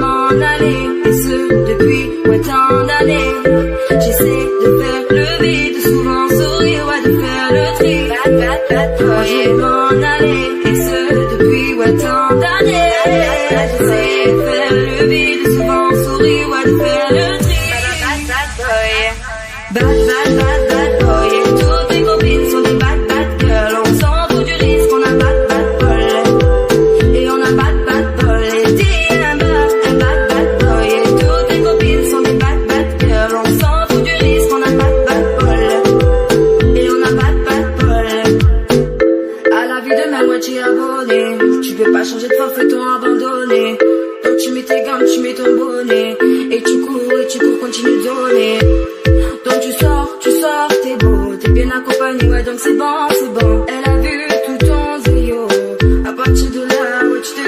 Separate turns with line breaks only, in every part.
m'en aller, et ce depuis tant d'années. J'essaie de faire le vide, souvent sourire, ouais, de faire le tri. Moi je vais m'en aller, et ce depuis tant d'années. J'essaie de faire le vide, souvent sourire, ouais, de faire le tri. Bad boy, et toutes tes copines sont des bad girls. On s'en fout du risque, on a bad bol. Et on a bad bol. Et t'es un bad boy, et toutes tes copines sont des bad girls. On s'en fout du risque, on a bad bol. Et on a bad bol. À la vie de ma moitié abonnée, tu peux pas changer de forfait, t'ont abandonné. Donc tu mets tes gants, tu mets ton bonnet, et tu cours, continue de donner. Donc tu sors, t'es beau, t'es bien accompagné, ouais, donc c'est bon. Elle a vu tout ton zéyo. À partir de là, ouais, tu te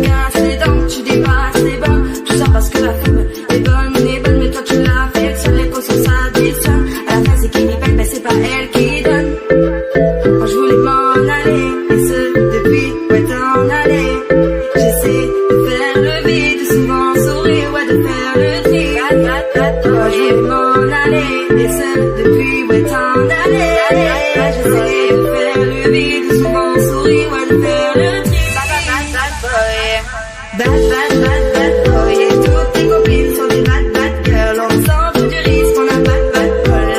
casses les dents, tu dépasses les bancs. Tout ça parce que la femme est bonne, mais toi tu l'affectionnes. Les cautions s'additionnent. À la fin c'est qui paye, mais c'est pas elle qui donne. Moi je voulais m'en aller, et ce depuis, ouais, t'en aller. J'essaie de faire le vide, souvent sourire, ouais, de faire le tri. Moi je voulais m'en aller, et ce depuis, ouais, tant d'années. J'essaie de faire le vide, souvent sourire, ouais, de faire le tri. Bad boy, et toutes tes copines sont des bad girls. On s'en fout du risque, on a bad bol.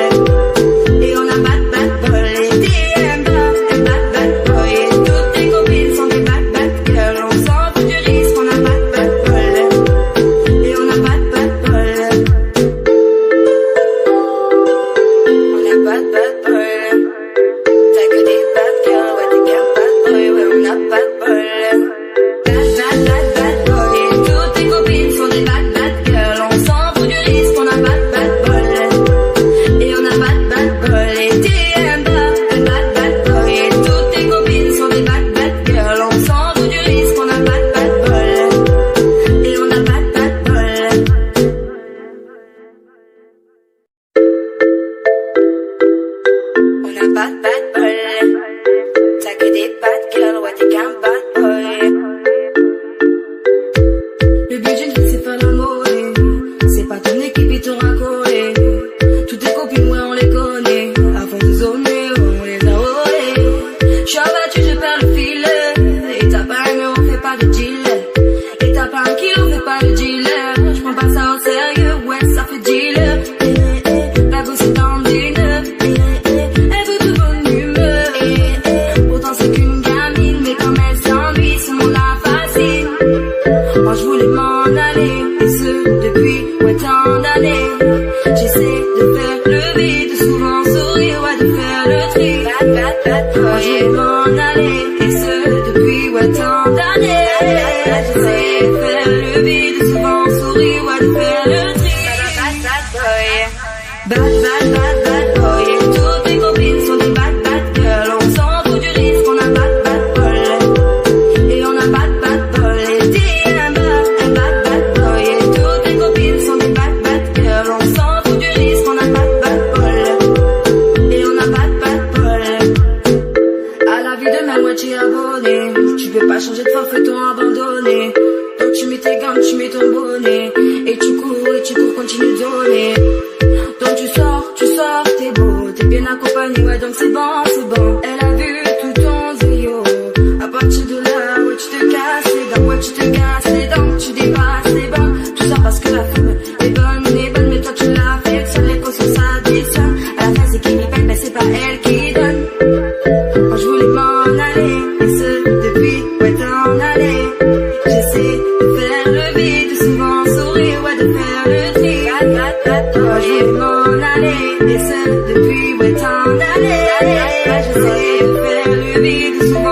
Et on a bad bol. Et t'es un bad boy, et toutes tes copines sont des bad girls. On s'en fout du risque, on a bad bol. Et on a bad bol. On a bad bol. T'as que des bad girls, ouais, t'es qu'un bad boy, ouais, on a bad bol. Bad boy, et toutes tes copines sont des bad girls. On s'en fout du risque, on a bad bol. Et on a bad bol. Et t'es un bad boy, et toutes tes copines sont des bad girls. On s'en fout du risque, on a bad bol. Et on a bad bol. On a bad bol. T'as que des bad girls, ouais, t'es qu'un bad boy. Le but d'une vie c'est faire la monnaie. C'est pas ton équipe et ton racolé. Toutes tes copines, ouais, on les connaît. Avant de zoner, on les a volées. J'suis abattu, je perds le fil. Et t'as pas un euro, on fait pas de deal. Et t'as pas un kilo, on fait pas de dealer. J'prends pas ça au sérieux, ouais, ça fait dealer. La gosse est tendue. Elle veut de bonne humeur. Pourtant c'est qu'une gamine, mais comme elle s'ennuie, ce monde la fascine. Moi je voulais m'en aller, et ce depuis, ouais, tant d'années. J'essaie de faire le vide, souvent sourire, ouais, de faire le tri. Moi je voulais m'en aller, et ce depuis, ouais, tant d'années. J'essaie de faire le vide, souvent sourire, ouais, de faire le tri. Bad boy, et toutes tes copines sont des bad girls. On s'en fout du risque, on a bad bol. Et on a bad bol. Et t'es un bad boy, et toutes tes copines sont des bad girls. On s'en fout du risque, on a bad bol. Et on a bad bol. À la vie de ma moitié abonnée, tu peux pas changer de forfait, t'ont abandonné. Donc tu mets tes gants, tu mets ton bonnet, et tu cours, continue de donner. Donc tu sors, t'es beau, t'es bien accompagné, ouais, donc c'est bon. Elle a vu tout ton zéyo. À partir de là, ouais, tu te casses les dents, tu dépasses les bancs. Tout ça parce que la femme est bonne, mais toi tu l'affectionnes. Les cautions s'additionnent. À la fin c'est qui paye, mais c'est pas elle qui donne. Moi je voulais m'en aller, et ce depuis, ouais, t'en aller. J'essaie de faire le vide, souvent sourire, ouais, de faire le tri. Moi je voulais m'en aller, et ce depuis, ouais, tant d'années. J'essaie de faire le vide, souvent